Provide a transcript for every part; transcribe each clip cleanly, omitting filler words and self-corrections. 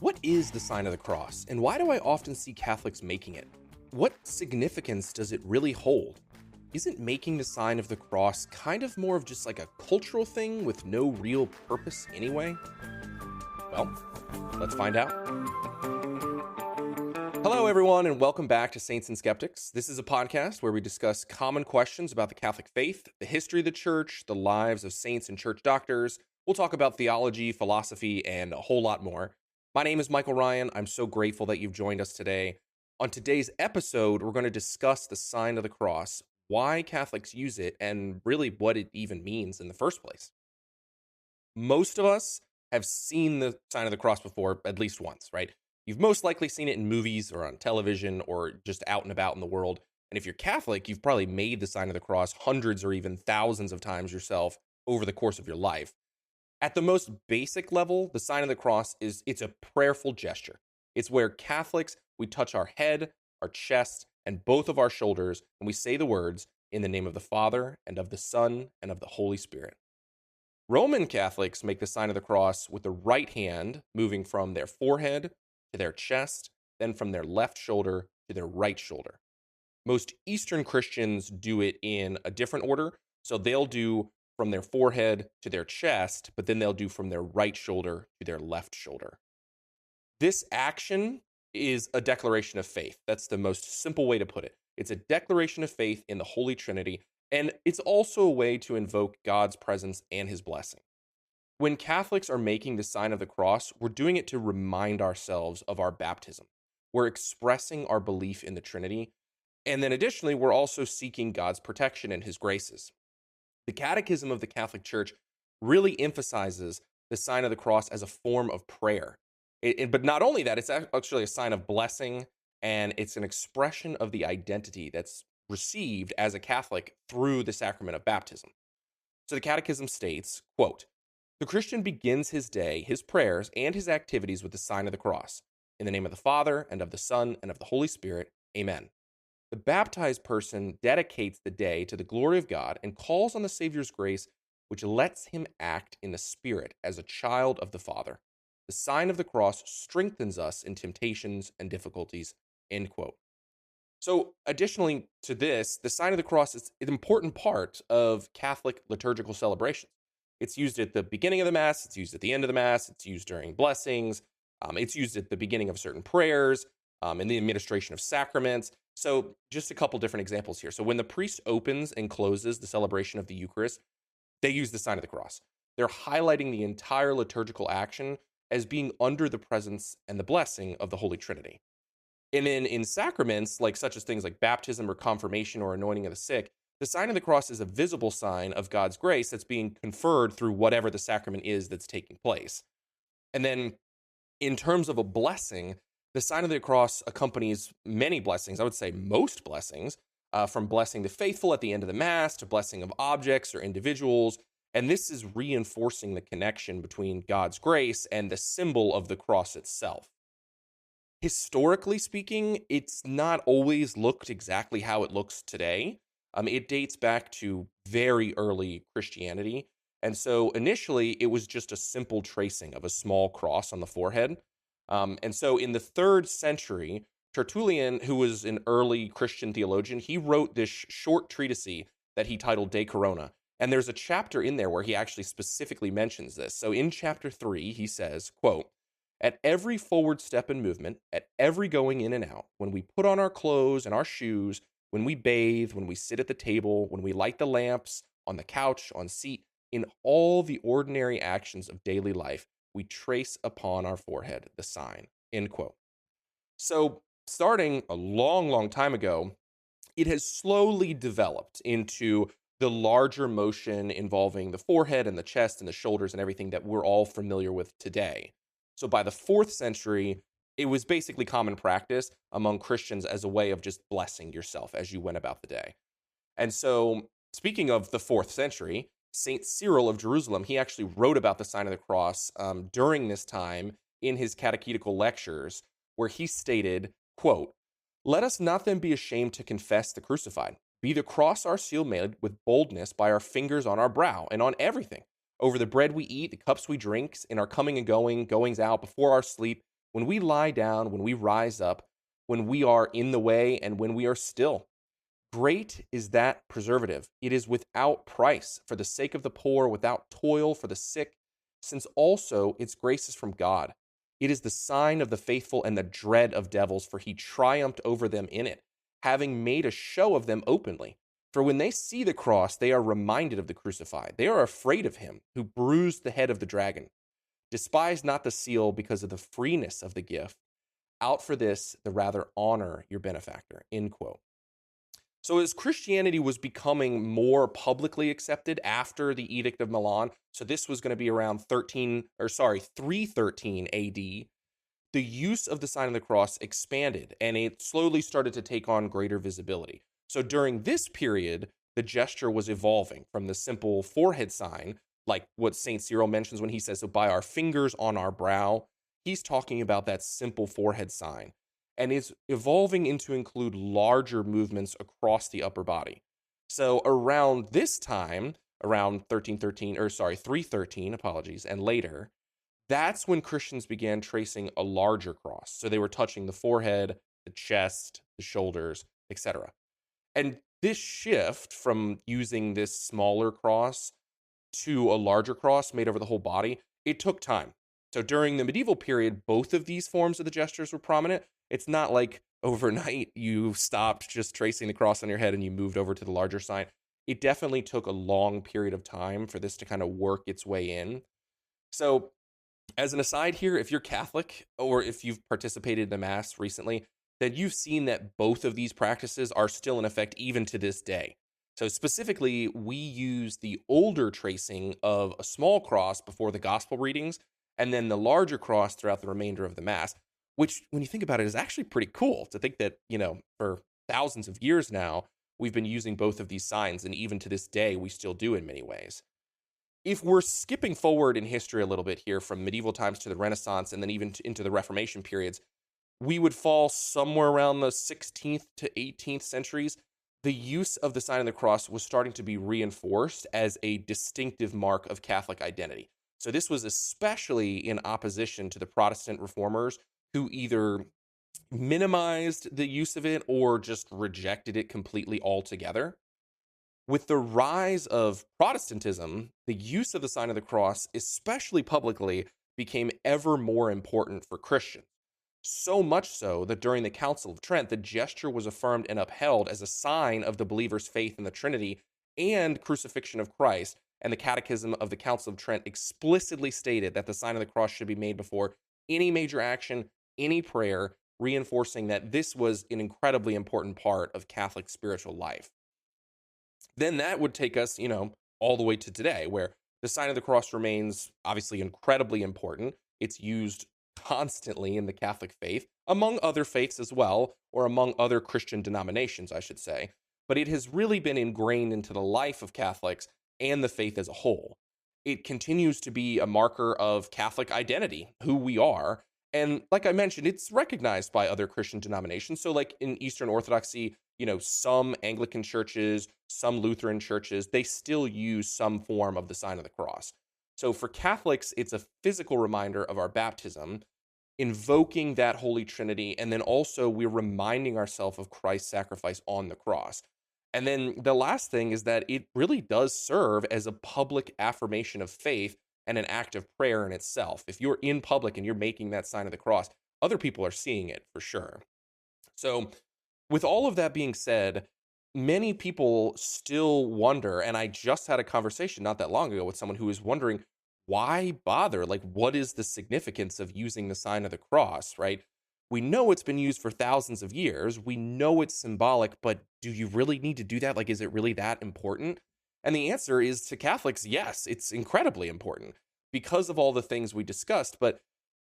What is the sign of the cross, and why do I often see Catholics making it? What significance does it really hold? Isn't making the sign of the cross kind of more of just like a cultural thing with no real purpose anyway? Well, let's find out. Hello, everyone, and welcome back to Saints and Skeptics. This is a podcast where we discuss common questions about the Catholic faith, the history of the church, the lives of saints and church doctors. We'll talk about theology, philosophy, and a whole lot more. My name is Michael Ryan. I'm so grateful that you've joined us today. On today's episode, we're going to discuss the sign of the cross, why Catholics use it, and really what it even means in the first place. Most of us have seen the sign of the cross before at least once, right? You've most likely seen it in movies or on television or just out and about in the world. And if you're Catholic, you've probably made the sign of the cross hundreds or even thousands of times yourself over the course of your life. At the most basic level, the sign of the cross it's a prayerful gesture. It's where Catholics, we touch our head, our chest, and both of our shoulders, and we say the words, "In the name of the Father, and of the Son, and of the Holy Spirit." Roman Catholics make the sign of the cross with the right hand moving from their forehead to their chest, then from their left shoulder to their right shoulder. Most Eastern Christians do it in a different order, so they'll do from their forehead to their chest, but then they'll do from their right shoulder to their left shoulder. This action is a declaration of faith. That's the most simple way to put it. It's a declaration of faith in the Holy Trinity, and it's also a way to invoke God's presence and his blessing. When Catholics are making the sign of the cross, we're doing it to remind ourselves of our baptism. We're expressing our belief in the Trinity, and then additionally, we're also seeking God's protection and his graces. The Catechism of the Catholic Church really emphasizes the sign of the cross as a form of prayer. But not only that, it's actually a sign of blessing, and it's an expression of the identity that's received as a Catholic through the sacrament of baptism. So the Catechism states, quote, "The Christian begins his day, his prayers, and his activities with the sign of the cross. In the name of the Father, and of the Son, and of the Holy Spirit. Amen." The baptized person dedicates the day to the glory of God and calls on the Savior's grace, which lets him act in the Spirit as a child of the Father. The sign of the cross strengthens us in temptations and difficulties, end quote. So additionally to this, the sign of the cross is an important part of Catholic liturgical celebrations. It's used at the beginning of the Mass, it's used at the end of the Mass, it's used during blessings, it's used at the beginning of certain prayers, in the administration of sacraments. So just a couple different examples here. So when the priest opens and closes the celebration of the Eucharist, they use the sign of the cross. They're highlighting the entire liturgical action as being under the presence and the blessing of the Holy Trinity. And then in sacraments, like such as things like baptism or confirmation or anointing of the sick, the sign of the cross is a visible sign of God's grace that's being conferred through whatever the sacrament is that's taking place. And then in terms of a blessing, the sign of the cross accompanies many blessings, I would say most blessings, from blessing the faithful at the end of the Mass to blessing of objects or individuals. And this is reinforcing the connection between God's grace and the symbol of the cross itself. Historically speaking, it's not always looked exactly how it looks today. It dates back to very early Christianity. And so initially, it was just a simple tracing of a small cross on the forehead. And so in the 3rd century, Tertullian, who was an early Christian theologian, he wrote this short treatise that he titled De Corona. And there's a chapter in there where he actually specifically mentions this. So in chapter 3, he says, quote, "At every forward step and movement, at every going in and out, when we put on our clothes and our shoes, when we bathe, when we sit at the table, when we light the lamps, on the couch, on seat, in all the ordinary actions of daily life, we trace upon our forehead the sign," end quote. So starting a long, long time ago, it has slowly developed into the larger motion involving the forehead and the chest and the shoulders and everything that we're all familiar with today. So by the 4th century, it was basically common practice among Christians as a way of just blessing yourself as you went about the day. And so speaking of the 4th century, Saint Cyril of Jerusalem, he actually wrote about the sign of the cross during this time in his Catechetical lectures, where he stated, quote, "Let us not then be ashamed to confess the crucified. Be the cross our seal made with boldness by our fingers on our brow and on everything, over the bread we eat, the cups we drink, in our coming and going, goings out, before our sleep, when we lie down, when we rise up, when we are in the way, and when we are still. Great is that preservative. It is without price for the sake of the poor, without toil for the sick, since also its grace is from God. It is the sign of the faithful and the dread of devils, for he triumphed over them in it, having made a show of them openly. For when they see the cross, they are reminded of the crucified. They are afraid of him who bruised the head of the dragon. Despise not the seal because of the freeness of the gift. Out for this, the rather honor your benefactor. End quote. So as Christianity was becoming more publicly accepted after the Edict of Milan, so this was going to be around 313 AD, the use of the sign of the cross expanded and it slowly started to take on greater visibility. So during this period, the gesture was evolving from the simple forehead sign, like what St. Cyril mentions when he says, so by our fingers on our brow, he's talking about that simple forehead sign. And it's evolving into include larger movements across the upper body. So around this time, around 313, apologies, and later, that's when Christians began tracing a larger cross. So they were touching the forehead, the chest, the shoulders, etc. And this shift from using this smaller cross to a larger cross made over the whole body, it took time. So during the medieval period, both of these forms of the gestures were prominent. It's not like overnight you stopped just tracing the cross on your head and you moved over to the larger sign. It definitely took a long period of time for this to kind of work its way in. So as an aside here, if you're Catholic or if you've participated in the Mass recently, then you've seen that both of these practices are still in effect even to this day. So specifically, we use the older tracing of a small cross before the gospel readings, and then the larger cross throughout the remainder of the Mass, which, when you think about it, is actually pretty cool to think that, for thousands of years now, we've been using both of these signs, and even to this day, we still do in many ways. If we're skipping forward in history a little bit here from medieval times to the Renaissance and then even into the Reformation periods, we would fall somewhere around the 16th to 18th centuries. The use of the sign of the cross was starting to be reinforced as a distinctive mark of Catholic identity. So this was especially in opposition to the Protestant reformers who either minimized the use of it or just rejected it completely altogether. With the rise of Protestantism, the use of the sign of the cross, especially publicly, became ever more important for Christians. So much so that during the Council of Trent, the gesture was affirmed and upheld as a sign of the believer's faith in the Trinity and crucifixion of Christ. And the Catechism of the Council of Trent explicitly stated that the sign of the cross should be made before any major action, any prayer, reinforcing that this was an incredibly important part of Catholic spiritual life. Then that would take us, all the way to today, where the sign of the cross remains obviously incredibly important. It's used constantly in the Catholic faith, among other faiths as well, or among other Christian denominations, I should say. But it has really been ingrained into the life of Catholics and the faith as a whole. It continues to be a marker of Catholic identity, who we are. And like I mentioned, it's recognized by other Christian denominations. So like in Eastern Orthodoxy, some Anglican churches, some Lutheran churches, they still use some form of the sign of the cross. So for Catholics, it's a physical reminder of our baptism, invoking that Holy Trinity, and then also we're reminding ourselves of Christ's sacrifice on the cross. And then the last thing is that it really does serve as a public affirmation of faith and an act of prayer in itself. If you're in public and you're making that sign of the cross, other people are seeing it for sure. So with all of that being said, many people still wonder, and I just had a conversation not that long ago with someone who was wondering, why bother? Like, what is the significance of using the sign of the cross, right? We know it's been used for thousands of years. We know it's symbolic, but do you really need to do that? Like, is it really that important? And the answer is to Catholics, yes, it's incredibly important because of all the things we discussed. But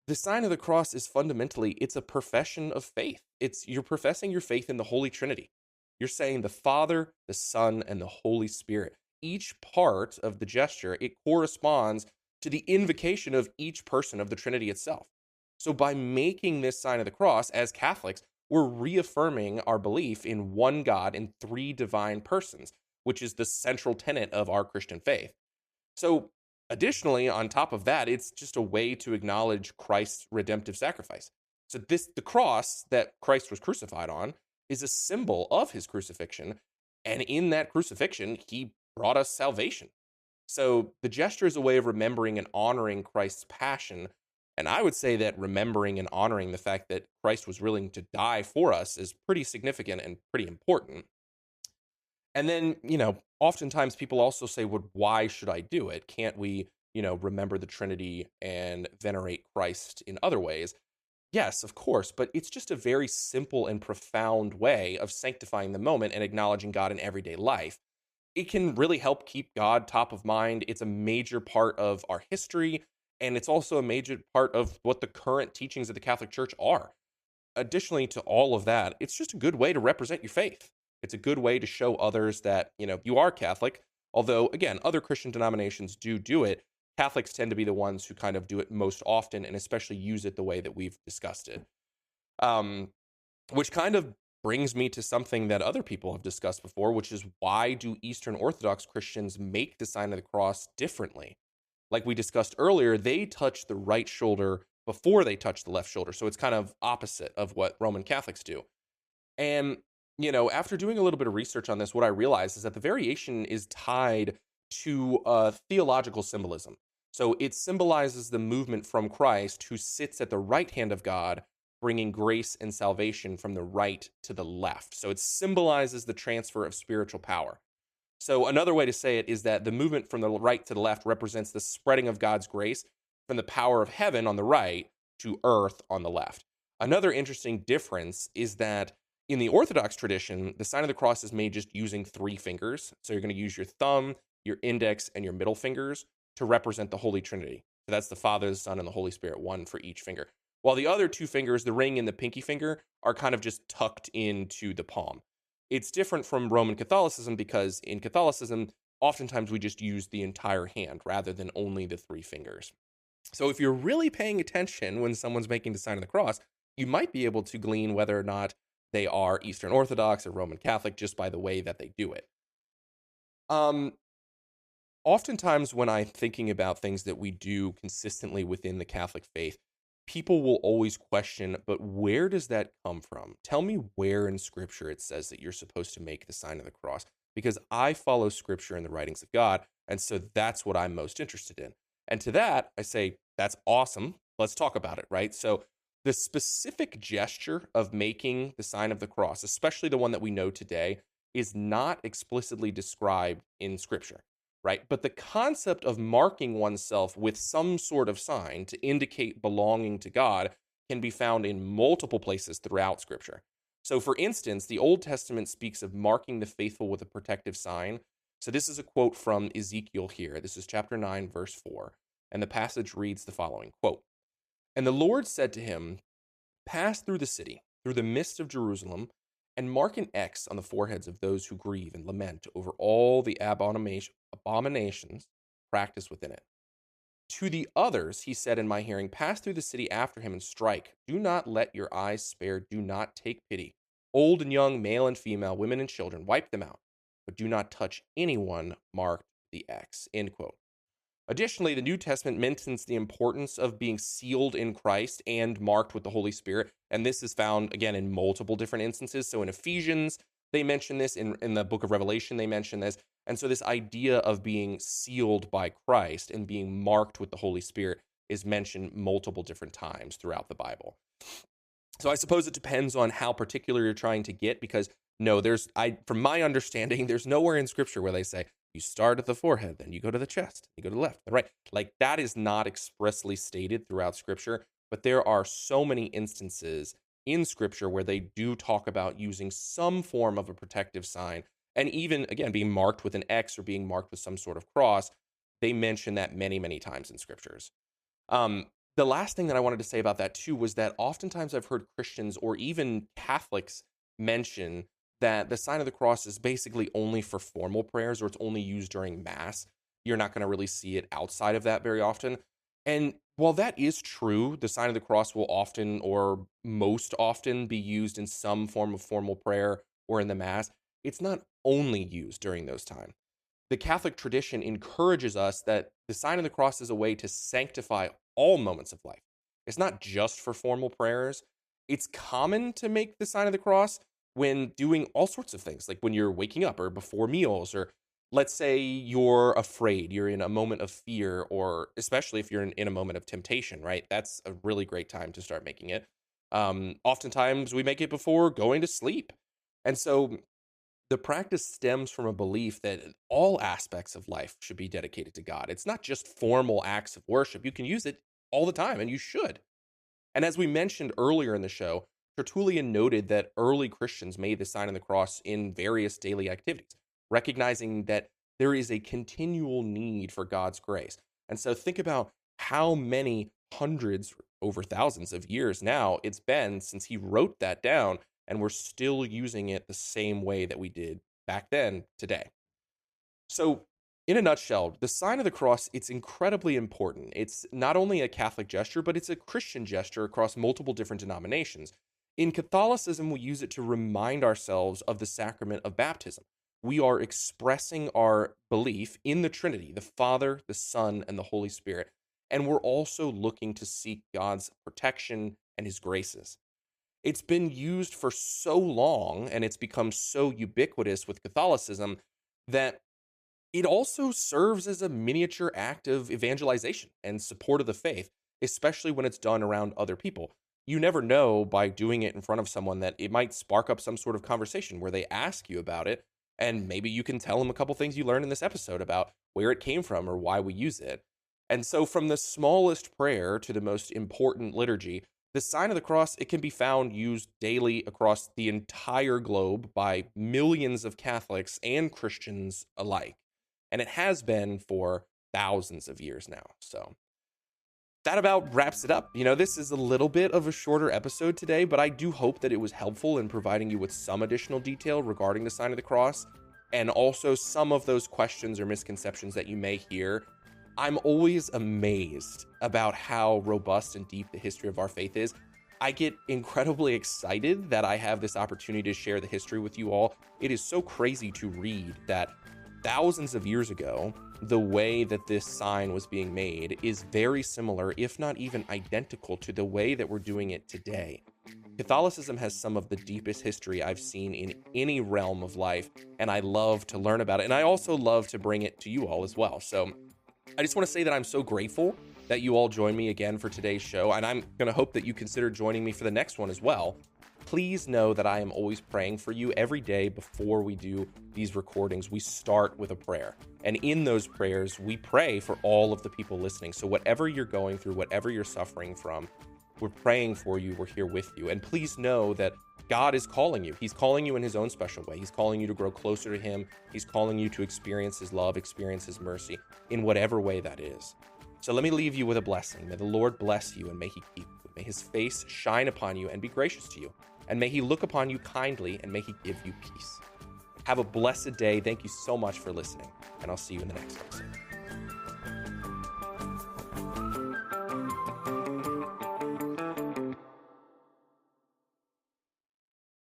the sign of the cross is fundamentally, it's a profession of faith. You're professing your faith in the Holy Trinity. You're saying the Father, the Son, and the Holy Spirit. Each part of the gesture, it corresponds to the invocation of each person of the Trinity itself. So by making this sign of the cross, as Catholics, we're reaffirming our belief in one God in three divine persons, which is the central tenet of our Christian faith. So Additionally, on top of that, it's just a way to acknowledge Christ's redemptive sacrifice. So the cross that Christ was crucified on is a symbol of his crucifixion, and in that crucifixion, he brought us salvation. So the gesture is a way of remembering and honoring Christ's passion. And I would say that remembering and honoring the fact that Christ was willing to die for us is pretty significant and pretty important. And then, oftentimes people also say, well, why should I do it? Can't we, remember the Trinity and venerate Christ in other ways? Yes, of course, but it's just a very simple and profound way of sanctifying the moment and acknowledging God in everyday life. It can really help keep God top of mind. It's a major part of our history, and it's also a major part of what the current teachings of the Catholic Church are. Additionally to all of that, it's just a good way to represent your faith. It's a good way to show others that, you are Catholic. Although, again, other Christian denominations do it. Catholics tend to be the ones who kind of do it most often and especially use it the way that we've discussed it. Which kind of brings me to something that other people have discussed before, which is why do Eastern Orthodox Christians make the sign of the cross differently? Like we discussed earlier, they touch the right shoulder before they touch the left shoulder. So it's kind of opposite of what Roman Catholics do. And, after doing a little bit of research on this, what I realized is that the variation is tied to theological symbolism. So it symbolizes the movement from Christ, who sits at the right hand of God, bringing grace and salvation from the right to the left. So it symbolizes the transfer of spiritual power. So another way to say it is that the movement from the right to the left represents the spreading of God's grace from the power of heaven on the right to earth on the left. Another interesting difference is that in the Orthodox tradition, the sign of the cross is made just using 3 fingers. So you're going to use your thumb, your index, and your middle fingers to represent the Holy Trinity. So that's the Father, the Son, and the Holy Spirit, 1 for each finger. While the other 2 fingers, the ring and the pinky finger, are kind of just tucked into the palm. It's different from Roman Catholicism because in Catholicism, oftentimes we just use the entire hand rather than only the 3 fingers. So if you're really paying attention when someone's making the sign of the cross, you might be able to glean whether or not they are Eastern Orthodox or Roman Catholic just by the way that they do it. Oftentimes when I'm thinking about things that we do consistently within the Catholic faith, people will always question, but where does that come from? Tell me where in Scripture it says that you're supposed to make the sign of the cross, because I follow Scripture and the writings of God, and so that's what I'm most interested in. And to that, I say, that's awesome. Let's talk about it, right? So the specific gesture of making the sign of the cross, especially the one that we know today, is not explicitly described in Scripture, right? But the concept of marking oneself with some sort of sign to indicate belonging to God can be found in multiple places throughout Scripture. So, for instance, the Old Testament speaks of marking the faithful with a protective sign. So, this is a quote from Ezekiel here. This is chapter 9, verse 4. And the passage reads the following quote, "And the Lord said to him, Pass through the city, through the midst of Jerusalem, and mark an X on the foreheads of those who grieve and lament over all the abominations practiced within it. To the others, he said in my hearing, Pass through the city after him and strike. Do not let your eyes spare. Do not take pity. Old and young, male and female, women and children, wipe them out. But do not touch anyone marked the X." End quote. Additionally, the New Testament mentions the importance of being sealed in Christ and marked with the Holy Spirit. And this is found, again, in multiple different instances. So in Ephesians, they mention this. In the book of Revelation, they mention this. And so this idea of being sealed by Christ and being marked with the Holy Spirit is mentioned multiple different times throughout the Bible. So I suppose it depends on how particular you're trying to get, because no, from my understanding, there's nowhere in Scripture where they say, you start at the forehead, then you go to the chest, you go to the left, the right. Like, that is not expressly stated throughout Scripture, but there are so many instances in Scripture where they do talk about using some form of a protective sign, and even, again, being marked with an X or being marked with some sort of cross. They mention that many, many times in Scriptures. The last thing that I wanted to say about that too was that oftentimes I've heard Christians or even Catholics mention that the sign of the cross is basically only for formal prayers, or it's only used during Mass. You're not going to really see it outside of that very often. And while that is true, the sign of the cross will often or most often be used in some form of formal prayer or in the Mass. It's not only used during those times. the Catholic tradition encourages us that the sign of the cross is a way to sanctify all moments of life. It's not just for formal prayers. It's common to make the sign of the cross when doing all sorts of things, like when you're waking up or before meals, or let's say you're afraid, you're in a moment of fear, or especially if you're in a moment of temptation, right? That's a really great time to start making it. Oftentimes we make it before going to sleep. And so the practice stems from a belief that all aspects of life should be dedicated to God. It's not just formal acts of worship. You can use it all the time, and you should. And as we mentioned earlier in the show, Tertullian noted that early Christians made the sign of the cross in various daily activities, recognizing that there is a continual need for God's grace. And so think about how many hundreds, over thousands of years now it's been since he wrote that down, and we're still using it the same way that we did back then today. So, in a nutshell, the sign of the cross, it's incredibly important. It's not only a Catholic gesture, but it's a Christian gesture across multiple different denominations. In Catholicism, we use it to remind ourselves of the sacrament of baptism. We are expressing our belief in the Trinity, the Father, the Son, and the Holy Spirit. And we're also looking to seek God's protection and his graces. It's been used for so long, and it's become so ubiquitous with Catholicism that it also serves as a miniature act of evangelization and support of the faith, especially when it's done around other people. You never know by doing it in front of someone that it might spark up some sort of conversation where they ask you about it, and maybe you can tell them a couple things you learned in this episode about where it came from or why we use it. And so from the smallest prayer to the most important liturgy, the sign of the cross, it can be found used daily across the entire globe by millions of Catholics and Christians alike. And it has been for thousands of years now. So that about wraps it up. This is a little bit of a shorter episode today, but I do hope that it was helpful in providing you with some additional detail regarding the sign of the cross, and also some of those questions or misconceptions that you may hear. I'm always amazed about how robust and deep the history of our faith is. I get incredibly excited that I have this opportunity to share the history with you all. It is so crazy to read that thousands of years ago, the way that this sign was being made is very similar, if not even identical, to the way that we're doing it today. Catholicism has some of the deepest history I've seen in any realm of life, and I love to learn about it. And I also love to bring it to you all as well. So I just want to say that I'm so grateful that you all joined me again for today's show, and I'm going to hope that you consider joining me for the next one as well. Please know that I am always praying for you every day before we do these recordings. We start with a prayer, and in those prayers, we pray for all of the people listening. So whatever you're going through, whatever you're suffering from, we're praying for you. We're here with you. And please know that God is calling you. He's calling you in his own special way. He's calling you to grow closer to him. He's calling you to experience his love, experience his mercy in whatever way that is. So let me leave you with a blessing. May the Lord bless you, and may he keep you. May his face shine upon you and be gracious to you. And may he look upon you kindly, and may he give you peace. Have a blessed day. Thank you so much for listening, and I'll see you in the next episode.